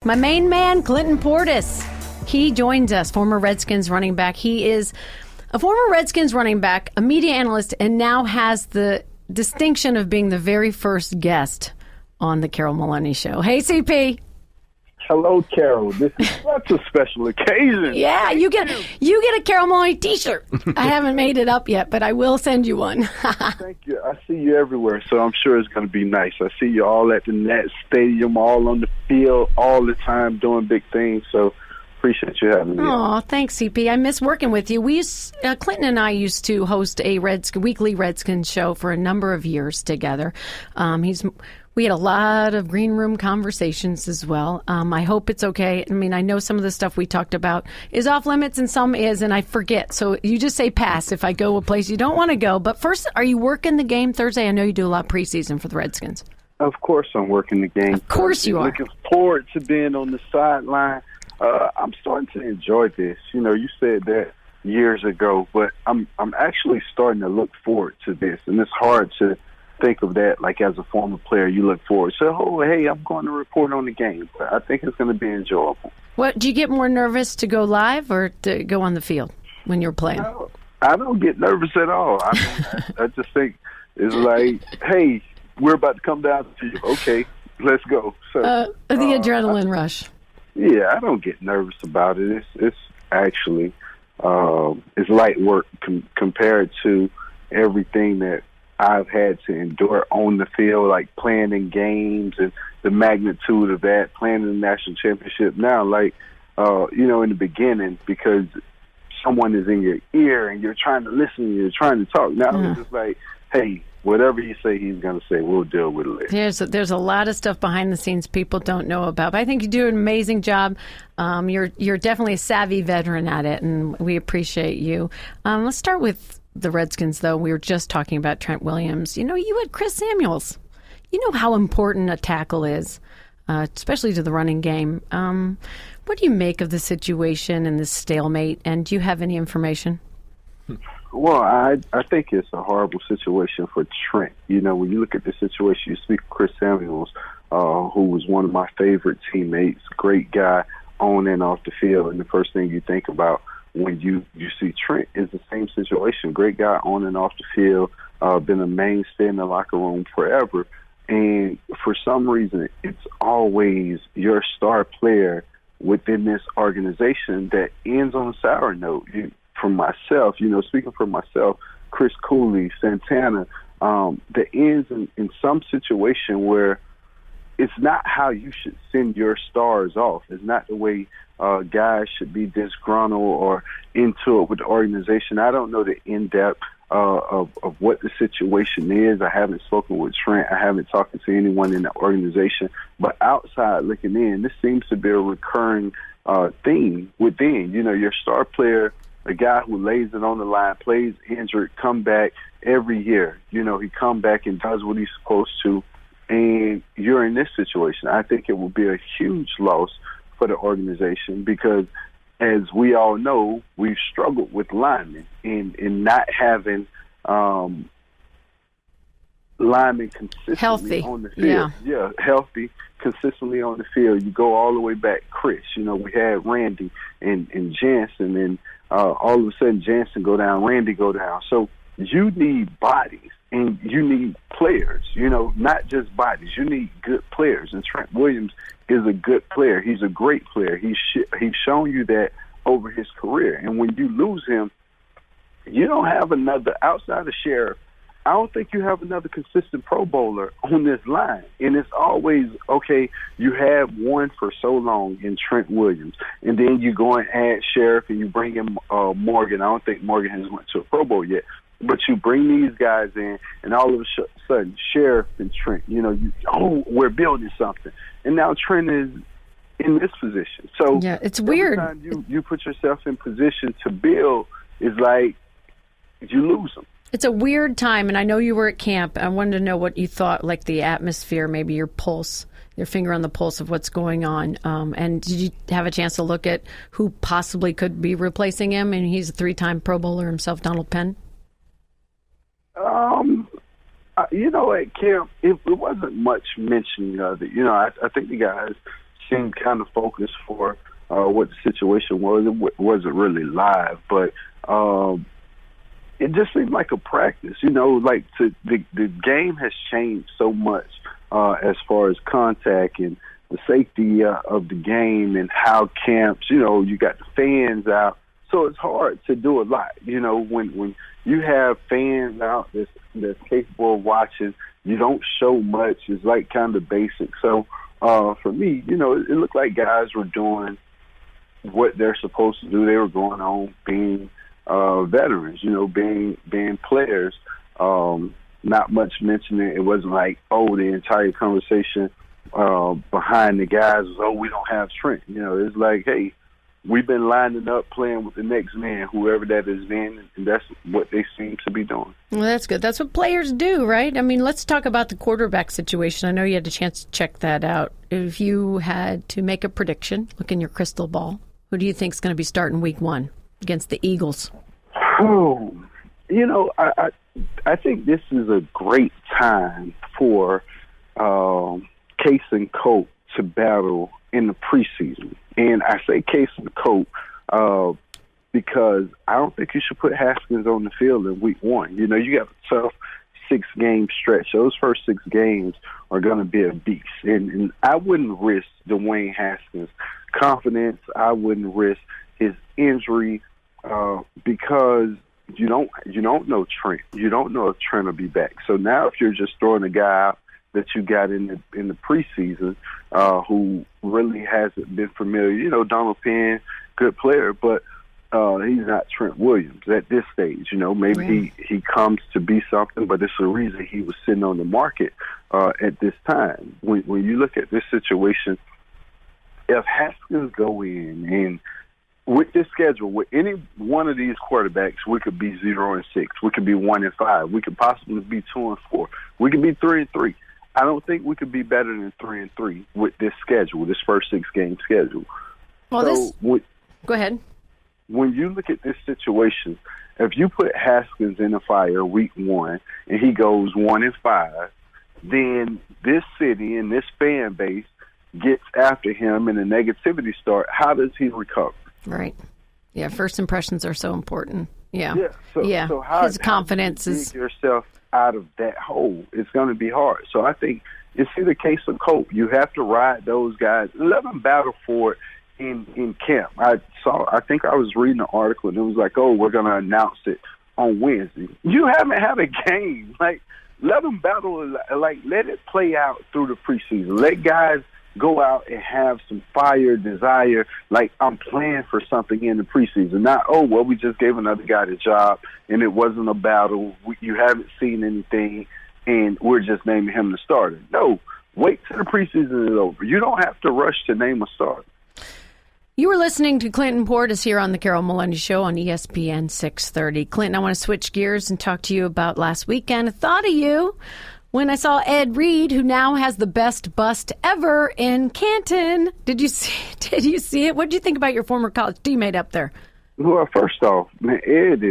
My main man, Clinton Portis. He joins us, former Redskins running back. He is a former Redskins running back, a media analyst, and now has the distinction of being the very first guest on the Carol Maloney Show. Hey, CP. Hello, Carol. This is such a special occasion. Yeah, you get a Carol Maloney T-shirt. I haven't made it up yet, but I will send you one. Thank you. I see you everywhere, so I'm sure it's going to be nice. I see you all at the Nets Stadium, all on the field, all the time, doing big things. So appreciate you having me. Oh, thanks, CP. I miss working with you. Clinton and I used to host a weekly Redskins show for a number of years together. We had a lot of green room conversations as well. I hope it's okay. I mean, I know some of the stuff we talked about is off limits and some is, and I forget. So you just say pass if I go a place you don't want to go. But first, are you working the game Thursday? I know you do a lot of preseason for the Redskins. Of course I'm working the game. Of course you are. Looking forward to being on the sideline. I'm starting to enjoy this. You know, you said that years ago, but I'm actually starting to look forward to this. And it's hard to think of that, like as a former player, you look forward. So, hey, I'm going to report on the game. But I think it's going to be enjoyable. What, do you get more nervous to go live or to go on the field when you're playing? I don't get nervous at all. I mean, I just think it's like, hey, we're about to come down to you. Okay, let's go. So the adrenaline rush. Yeah, I don't get nervous about it. It's actually it's light work compared to everything that I've had to endure on the field, like playing in games and the magnitude of that, playing in the national championship. Now, like, in the beginning, because someone is in your ear and you're trying to listen and you're trying to talk. Now it's just like, hey, whatever you say he's going to say, we'll deal with it later. There's a lot of stuff behind the scenes people don't know about. But I think you do an amazing job. You're definitely a savvy veteran at it, and we appreciate you. Let's start with the Redskins, though. We were just talking about Trent Williams. You know, you had Chris Samuels. You know how important a tackle is, especially to the running game. What do you make of the situation and this stalemate, and do you have any information? Well, I think it's a horrible situation for Trent. You know, when you look at the situation, you speak of Chris Samuels, who was one of my favorite teammates, great guy on and off the field, and the first thing you think about when you see Trent is the same situation. Great guy on and off the field, been a mainstay in the locker room forever. And for some reason, it's always your star player within this organization that ends on a sour note. For myself, speaking for myself, Chris Cooley, Santana, that ends in some situation where it's not how you should send your stars off. It's not the way guys should be disgruntled or into it with the organization. I don't know the in-depth of what the situation is. I haven't spoken with Trent. I haven't talked to anyone in the organization. But outside looking in, this seems to be a recurring theme within. Your star player, a guy who lays it on the line, plays injured, come back every year. He come back and does what he's supposed to. And you're in this situation. I think it will be a huge loss for the organization because, as we all know, we've struggled with linemen in not having linemen consistently on the field. Yeah, healthy, consistently on the field. You go all the way back, Chris. We had Randy and Jansen, and all of a sudden Jansen go down, Randy go down. So you need bodies. And you need players, not just bodies. You need good players. And Trent Williams is a good player. He's a great player. He's shown you that over his career. And when you lose him, you don't have another, outside of Sheriff, I don't think you have another consistent Pro Bowler on this line. And it's always, okay, you have one for so long in Trent Williams. And then you go and add Sheriff and you bring in Morgan. I don't think Morgan has went to a Pro Bowl yet. But you bring these guys in, and all of a sudden, Sheriff and Trent, we're building something. And now Trent is in this position. So yeah, it's weird. Every time you put yourself in position to build, it's like you lose them. It's a weird time, and I know you were at camp. I wanted to know what you thought, like the atmosphere, maybe your pulse, your finger on the pulse of what's going on. And did you have a chance to look at who possibly could be replacing him? And he's a 3-time Pro Bowler himself, Donald Penn. At camp, it wasn't much mentioning of it. I think the guys seemed kind of focused for what the situation was. It wasn't really live, but it just seemed like a practice. Like the game has changed so much as far as contact and the safety of the game and how camps. You got the fans out, so it's hard to do a lot. When you have fans out that's capable of watching, you don't show much. It's like kind of basic. So for me, it looked like guys were doing what they're supposed to do. They were going on being veterans, being players. Not much mentioning. It wasn't like, the entire conversation behind the guys was, we don't have Trent. It's like, hey, we've been lining up playing with the next man, whoever that is then, and that's what they seem to be doing. Well, that's good. That's what players do, right? I mean, let's talk about the quarterback situation. I know you had a chance to check that out. If you had to make a prediction, look in your crystal ball, who do you think is going to be starting week 1 against the Eagles? Oh, I think this is a great time for Case and Cope to battle in the preseason. And I say Case and Cope because I don't think you should put Haskins on the field in week 1. You got a tough 6-game stretch. Those first 6 games are going to be a beast. And I wouldn't risk Dwayne Haskins' confidence. I wouldn't risk his injury because you don't know Trent. You don't know if Trent will be back. So now if you're just throwing a guy out that you got in the preseason who really hasn't been familiar. Donald Penn, good player, but he's not Trent Williams at this stage. Maybe he comes to be something, but it's the reason he was sitting on the market at this time. When you look at this situation, if Haskins go in and with this schedule, with any one of these quarterbacks, we could be 0-6. We could be 1-5. We could possibly be 2-4. We could be 3-3. I don't think we could be better than 3-3 with this schedule, this first 6-game schedule. Well, go ahead. When you look at this situation, if you put Haskins in the fire week 1 and he goes 1-5, then this city and this fan base gets after him and the negativity starts. How does he recover? Right. Yeah, first impressions are so important. Yeah. So how, his confidence how do you is dig yourself out of that hole? It's going to be hard. So I think it's either Case or Cope. You have to ride those guys. Let them battle for it in camp. I think I was reading an article and it was like, we're going to announce it on Wednesday. You haven't had a game. Like, let them battle. Like, let it play out through the preseason. Let guys go out and have some fire, desire, like I'm playing for something in the preseason. Not, we just gave another guy the job and it wasn't a battle. You haven't seen anything and we're just naming him the starter. No, wait till the preseason is over. You don't have to rush to name a starter. You were listening to Clinton Portis here on the Carol Maloney Show on ESPN 630. Clinton, I want to switch gears and talk to you about last weekend. I thought of you when I saw Ed Reed, who now has the best bust ever in Canton. Did you see it? What did you think about your former college teammate up there? Well, first off, man, Ed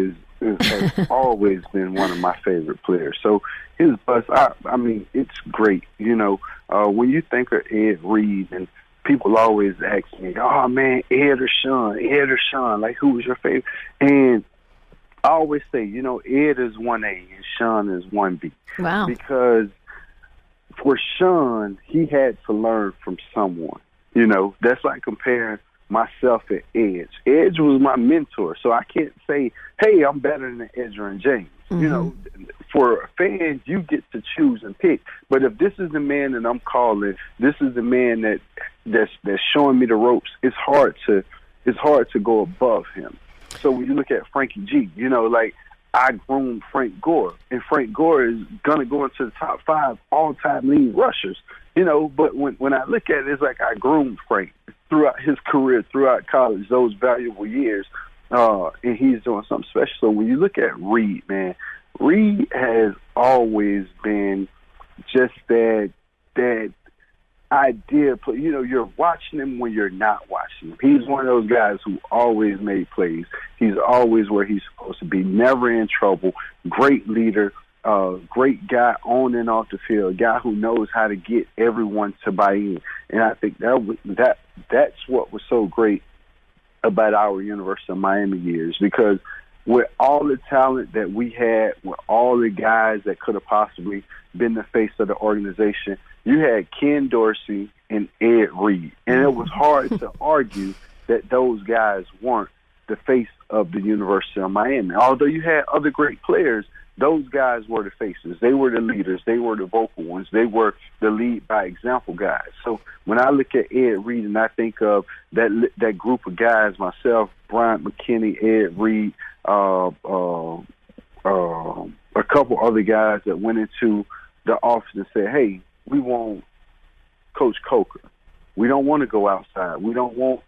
has always been one of my favorite players. So his bust, I mean, it's great. When you think of Ed Reed, and people always ask me, oh, man, Ed or Sean, like, who was your favorite? And I always say, Ed is 1A and Sean is 1B. Wow. Because for Sean, he had to learn from someone. That's like comparing myself and Edge. Edge was my mentor, so I can't say, hey, I'm better than Edgerrin James. Mm-hmm. For fans, you get to choose and pick. But if this is the man that I'm calling, this is the man that's showing me the ropes, it's hard to go above him. So when you look at Frankie G, I groomed Frank Gore, and Frank Gore is going to go into the top 5 all-time lead rushers, But when I look at it, it's like I groomed Frank throughout his career, throughout college, those valuable years, and he's doing something special. So when you look at Reed, man, Reed has always been just that idea. You're watching him when you're not watching him. He's one of those guys who always made plays. He's always where he's supposed to be, never in trouble, great leader. great guy on and off the field, a guy who knows how to get everyone to buy in. And I think that's what was so great about our University of Miami years, because with all the talent that we had, with all the guys that could have possibly been the face of the organization, you had Ken Dorsey and Ed Reed. And it was hard to argue that those guys weren't the face of the University of Miami. Although you had other great players, those guys were the faces. They were the leaders. They were the vocal ones. They were the lead by example guys. So when I look at Ed Reed and I think of that group of guys, myself, Bryant McKinney, Ed Reed, a couple other guys that went into the office and said, hey, we want Coach Coker. We don't want to go outside. We don't want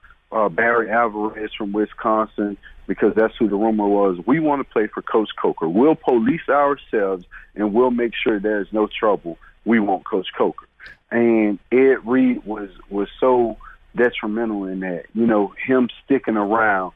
Barry Alvarez from Wisconsin, because that's who the rumor was. We want to play for Coach Coker. We'll police ourselves and we'll make sure there's no trouble. We want Coach Coker. And Ed Reed was so detrimental in that, you know, him sticking around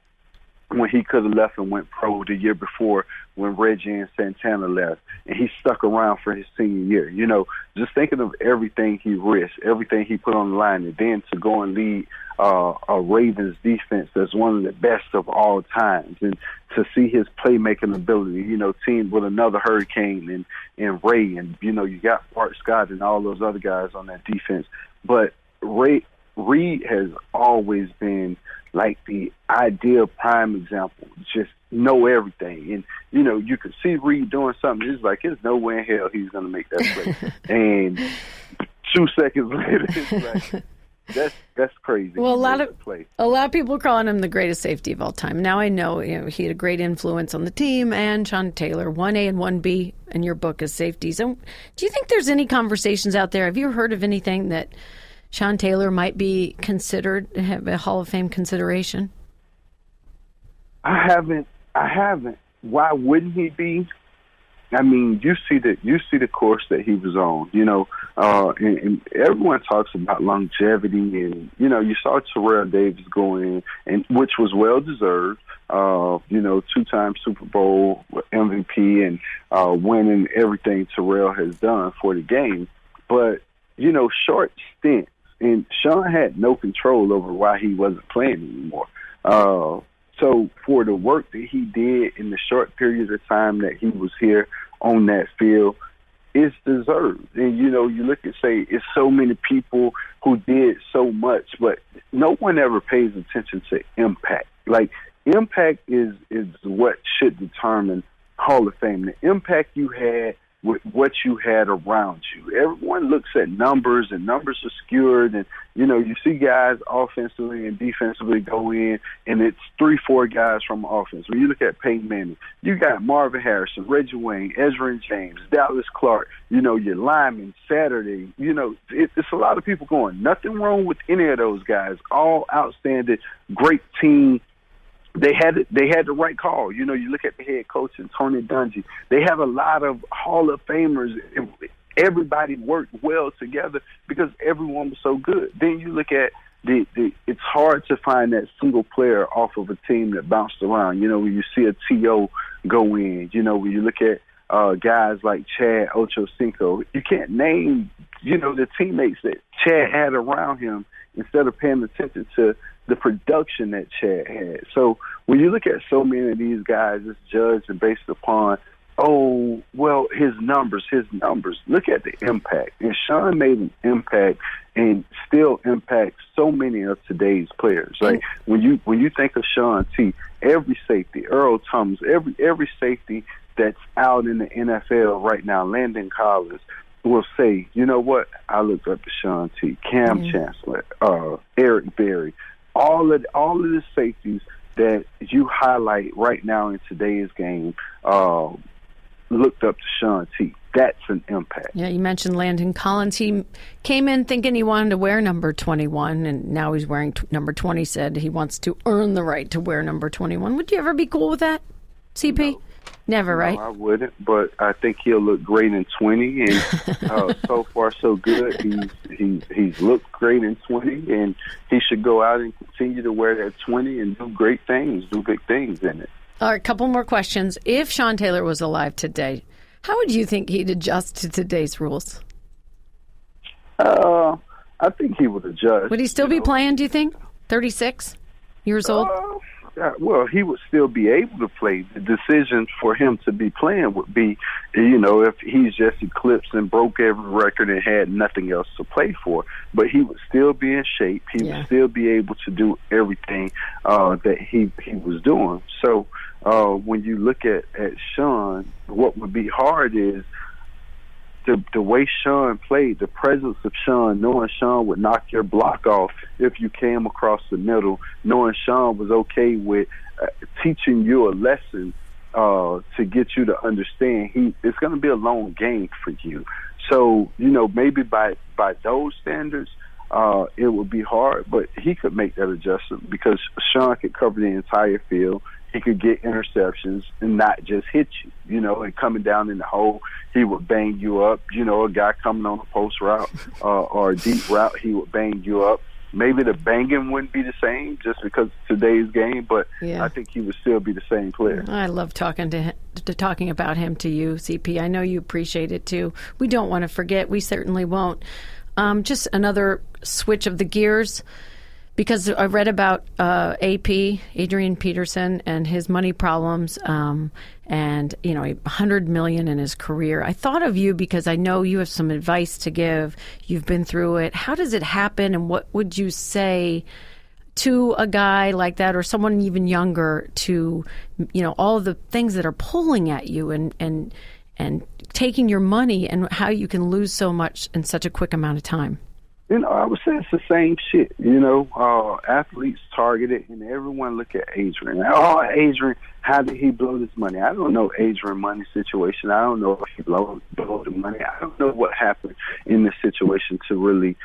when he could have left and went pro the year before when Reggie and Santana left, and he stuck around for his senior year. You know, just thinking of everything he risked, everything he put on the line, and then to go and lead a Ravens defense that's one of the best of all times, and to see his playmaking ability, you know, teamed with another Hurricane and Ray, and, you know, you got Bart Scott and all those other guys on that defense. But Reed has always been like the ideal prime example, just know everything. And, you know, you could see Reed doing something. It's like, there's no way in hell he's going to make that play. And 2 seconds later, it's like, that's crazy. Well, a lot of people are calling him the greatest safety of all time. Now I know, you know, he had a great influence on the team, and Sean Taylor, 1A and 1B in your book as safeties. So do you think there's any conversations out there? Have you heard of anything that Sean Taylor might be considered, have a Hall of Fame consideration? I haven't. Why wouldn't he be? I mean, you see the course that he was on, you know, and everyone talks about longevity, and, you know, you saw Terrell Davis go in, and which was well deserved, you know, 2-time Super Bowl MVP and winning everything Terrell has done for the game. But, you know, short stints, and Sean had no control over why he wasn't playing anymore. So for the work that he did in the short period of time that he was here on that field, it's deserved. And, you know, you look and say it's so many people who did so much, but no one ever pays attention to impact. Like, impact is what should determine Hall of Fame. The impact you had with what you had around you. Everyone looks at numbers, and numbers are skewed, and, you know, you see guys offensively and defensively go in, and it's 3-4 guys from offense. When you look at Peyton Manning, you got Marvin Harrison, Reggie Wayne, Ezra James, Dallas Clark, you know, your linemen, Saturday. You know, it's a lot of people going. Nothing wrong with any of those guys. All outstanding, great team. They had the right call. You know, you look at the head coach and Tony Dungy. They have a lot of Hall of Famers. Everybody worked well together because everyone was so good. Then you look at it's hard to find that single player off of a team that bounced around. You know, when you see a T.O. go in, you know, when you look at guys like Chad Ochocinco, you can't name, you know, the teammates that Chad had around him instead of paying attention to the production that Chad had. So when you look at so many of these guys, it's judged and based upon, oh, well, his numbers. Look at the impact. And Sean made an impact and still impacts so many of today's players. Like, when you think of Sean T, every safety, Earl Thomas, every safety that's out in the NFL right now, Landon Collins, will say, you know what, I looked up to Sean T, Cam Chancellor, Eric Berry, all of the safeties that you highlight right now in today's game looked up to Sean T. That's an impact. Yeah, you mentioned Landon Collins. He came in thinking he wanted to wear number 21, and now he's wearing number 20, said he wants to earn the right to wear number 21. Would you ever be cool with that, CP? No. Never, right? No, I wouldn't, but I think he'll look great in 20, and so far so good. He's looked great in 20, and he should go out and continue to wear that 20 and do great things, do big things in it. All right, a couple more questions. If Sean Taylor was alive today, How would you think he'd adjust to today's rules? I think he would adjust. Would he still be playing, do you think? 36 years old? Well, he would still be able to play. The decision for him to be playing would be, if he's just eclipsed and broke every record and had nothing else to play for. But he would still be in shape. He would still be able to do everything that he was doing. So when you look at Sean, what would be hard is the way Sean played, the presence of Sean, knowing Sean would knock your block off if you came across the middle, knowing Sean was okay with teaching you a lesson to get you to understand. It's going to be a long game for you. So, maybe by those standards, it would be hard, but he could make that adjustment because Sean could cover the entire field. He could get interceptions and not just hit you, and coming down in the hole, he would bang you up. A guy coming on a post route or a deep route, he would bang you up. Maybe the banging wouldn't be the same just because of today's game, but I think he would still be the same player. I love talking about him to you, CP. I know you appreciate it too. We don't want to forget. We certainly won't. Just another switch of the gears. Because I read about AP, Adrian Peterson, and his money problems, and $100 million in his career. I thought of you because I know you have some advice to give. You've been through it. How does it happen, and what would you say to a guy like that, or someone even younger, to all of the things that are pulling at you and taking your money, and how you can lose so much in such a quick amount of time? I would say it's the same shit. Athletes targeted, and everyone look at Adrian. Oh, Adrian, how did he blow this money? I don't know Adrian money situation. I don't know if he blew the money. I don't know what happened in this situation to really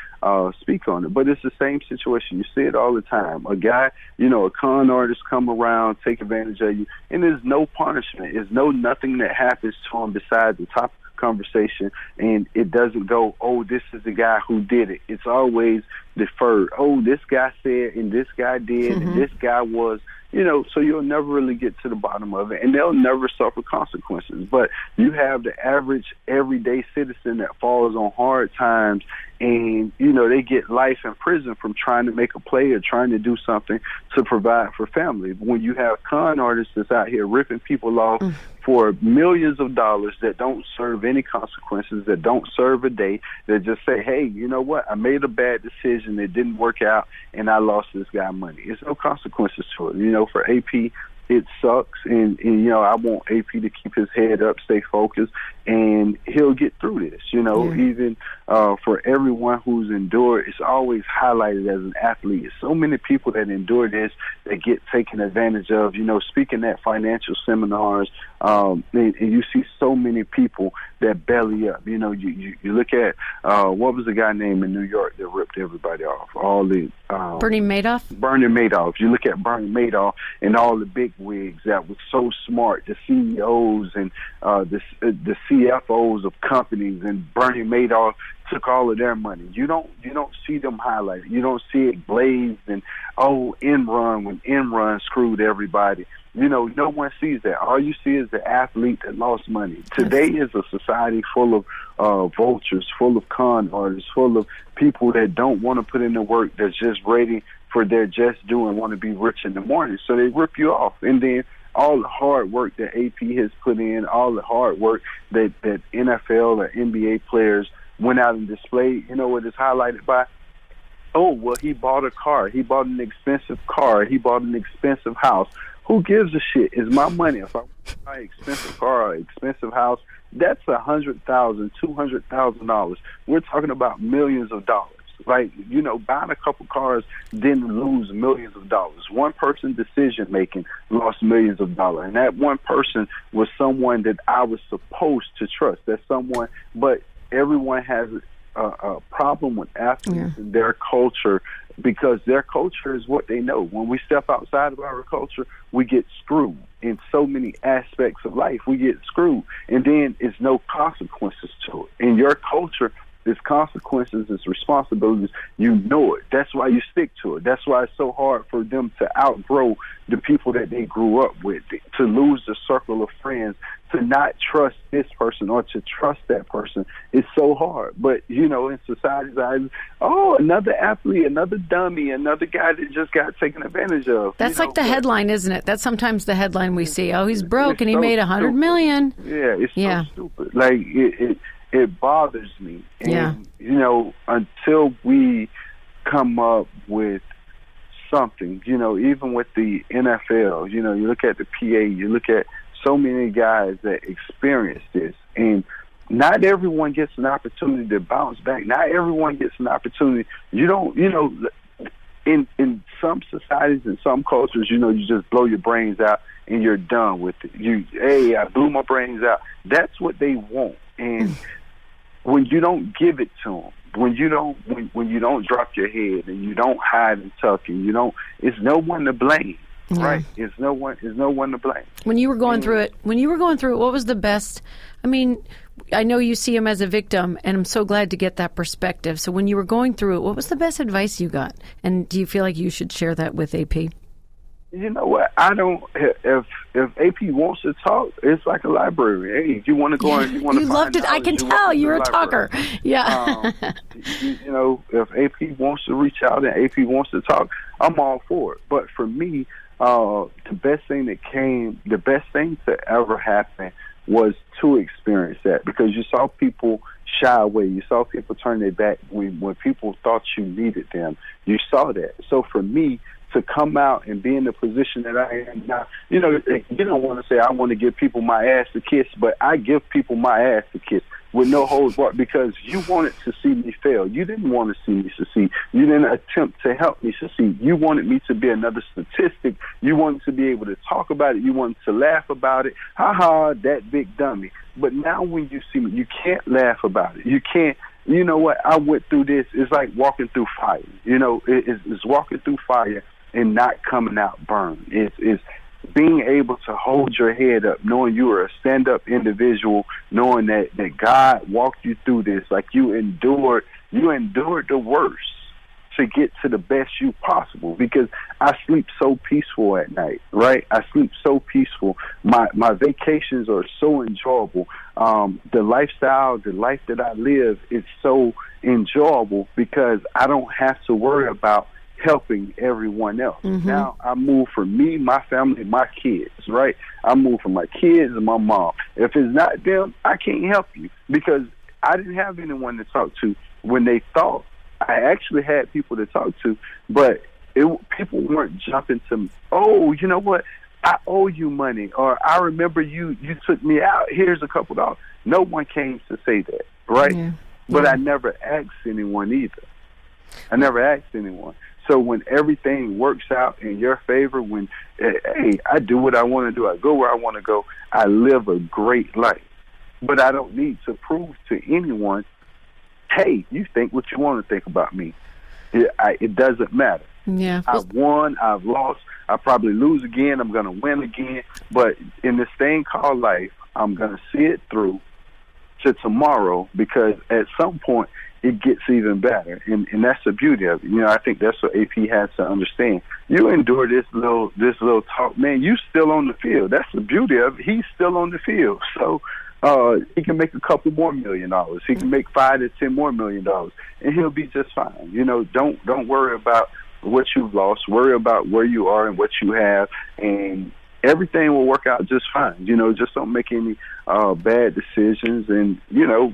speak on it. But it's the same situation. You see it all the time. A guy, a con artist come around, take advantage of you, and there's no punishment. There's nothing that happens to him besides the topic conversation, and it doesn't go, oh, this is the guy who did it. It's always deferred. Oh, this guy said, and this guy did, and this guy was, so you'll never really get to the bottom of it, and they'll never suffer consequences. But you have the average everyday citizen that falls on hard times, and they get life in prison from trying to make a play or trying to do something to provide for family. When you have con artists that's out here ripping people off for millions of dollars that don't serve any consequences, that don't serve a day, that just say, hey, you know what, I made a bad decision, it didn't work out, and I lost this guy money. There's no consequences to it. For AP, it sucks, and I want AP to keep his head up, stay focused, and he'll get through this. Even for everyone who's endured, it's always highlighted as an athlete. So many people that endure this, that get taken advantage of. Speaking at financial seminars, and you see so many people that belly up. You look at what was the guy named in New York that ripped everybody off? All the Bernie Madoff. Bernie Madoff. You look at Bernie Madoff and all the big wigs that was so smart, the CEOs and the CFOs of companies, and Bernie Madoff took all of their money. You don't see them highlighted. You don't see it blazed and Enron when Enron screwed everybody. No one sees that. All you see is the athlete that lost money. Today is a society full of vultures, full of con artists, full of people that don't want to put in the work, that's just ready for their just due and want to be rich in the morning. So they rip you off. And then all the hard work that AP has put in, all the hard work that NFL or NBA players went out and displayed, what is highlighted by? Oh, well, he bought a car. He bought an expensive car. He bought an expensive house. Who gives a shit? It's my money. If I buy an expensive car or an expensive house, that's $100,000, $200,000. We're talking about millions of dollars. Like, buying a couple cars didn't lose millions of dollars. One person's decision-making lost millions of dollars. And that one person was someone that I was supposed to trust. That's someone, but everyone has a problem with athletes and their culture, because their culture is what they know. When we step outside of our culture, we get screwed in so many aspects of life. We get screwed, and then it's no consequences to it. In your culture, It's consequences, it's responsibilities. You know it. That's why you stick to it. That's why it's so hard for them to outgrow the people that they grew up with, to lose the circle of friends, to not trust this person or to trust that person. It's so hard. But, you know, in society's eyes, another athlete, another dummy, another guy that just got taken advantage of. That's like the headline, isn't it? That's sometimes the headline we see. Oh, he's broke and he made $100 million. Yeah, it's so stupid. Like, it bothers me. And, you know, until we come up with something, you know, even with the NFL, you know, you look at the PA, you look at so many guys that experience this, and not everyone gets an opportunity to bounce back. Not everyone gets an opportunity. You don't, you know, in some societies and some cultures, you know, you just blow your brains out and you're done with it. I blew my brains out. That's what they want. And when you don't give it to them, when you don't drop your head and you don't hide and tuck and you don't, it's no one to blame. Yeah. Right? It's no one to blame. When you were going through it, what was the best? I mean, I know you see him as a victim, and I'm so glad to get that perspective. So when you were going through it, what was the best advice you got? And do you feel like you should share that with AP? You know what? I don't. If AP wants to talk, it's like a library. Hey, if you want to go and you want to, you loved it. I can tell you're a talker. Yeah. You know, if AP wants to reach out and AP wants to talk, I'm all for it. But for me, the best thing to ever happen was to experience that, because you saw people shy away. You saw people turn their back when people thought you needed them. You saw that. So for me, to come out and be in the position that I am now, you know, you don't want to say I want to give people my ass to kiss, but I give people my ass to kiss with no holds barred, because you wanted to see me fail. You didn't want to see me succeed. You didn't attempt to help me succeed. You wanted me to be another statistic. You wanted to be able to talk about it. You wanted to laugh about it. Ha ha, that big dummy. But now when you see me, you can't laugh about it. You can't. You know what? I went through this. It's like walking through fire. You know, it's walking through fire and not coming out burned. It's being able to hold your head up, knowing you are a stand-up individual, knowing that God walked you through this, like you endured the worst to get to the best you possible. Because I sleep so peaceful at night, right? I sleep so peaceful. My vacations are so enjoyable. The lifestyle, the life that I live is so enjoyable because I don't have to worry about helping everyone else. Mm-hmm. Now I move for me, my family, my kids, right? I move for my kids and my mom. If it's not them, I can't help you, because I didn't have anyone to talk to when they thought. I actually had people to talk to, but people weren't jumping to me. Oh, you know what? I owe you money, or I remember you took me out. Here's a couple dollars. No one came to say that, right? Yeah. But I never asked anyone either. I never asked anyone. So when everything works out in your favor, when, hey, I do what I want to do, I go where I want to go, I live a great life. But I don't need to prove to anyone, hey, you think what you want to think about me. It doesn't matter. Yeah. I've won, I've lost, I'll probably lose again, I'm going to win again. But in this thing called life, I'm going to see it through to tomorrow, because at some point, it gets even better, and that's the beauty of it. You know, I think that's what AP has to understand. You endure this little talk, man. You still on the field. That's the beauty of it. He's still on the field, so he can make a couple more $1 million. He can make $5 to $10 more $1 million, and he'll be just fine. You know, don't worry about what you've lost. Worry about where you are and what you have, and everything will work out just fine. You know, just don't make any bad decisions, and you know,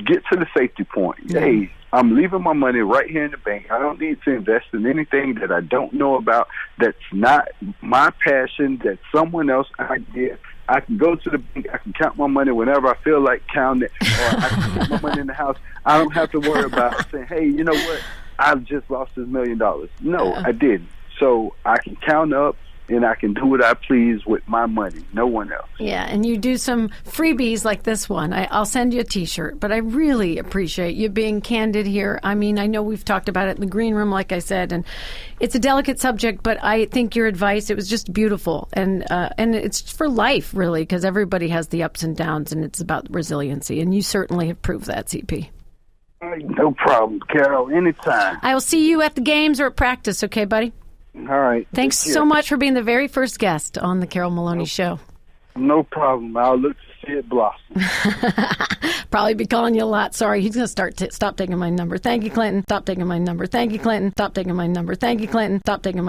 get to the safety point. Yeah. Hey, I'm leaving my money right here in the bank. I don't need to invest in anything that I don't know about, that's not my passion, that's someone else idea. I can go to the bank. I can count my money whenever I feel like counting it, or I can put my money in the house. I don't have to worry about saying, hey, you know what? I've just lost this $1 million. No, I didn't. So I can count up, and I can do what I please with my money, no one else. Yeah, and you do some freebies like this one. I'll send you a T-shirt, but I really appreciate you being candid here. I mean, I know we've talked about it in the green room, like I said, and it's a delicate subject, but I think your advice, it was just beautiful. And it's for life, really, because everybody has the ups and downs, and it's about resiliency, and you certainly have proved that, CP. No problem, Carol. Anytime. I will see you at the games or at practice, okay, buddy? All right. Thanks so much for being the very first guest on the Carol Maloney Show. No problem. I'll look to see it blossom. Probably be calling you a lot. Sorry, he's going to stop taking my number. Thank you, Clinton. Stop taking my number. Thank you, Clinton. Stop taking my number. Thank you, Clinton. Stop taking my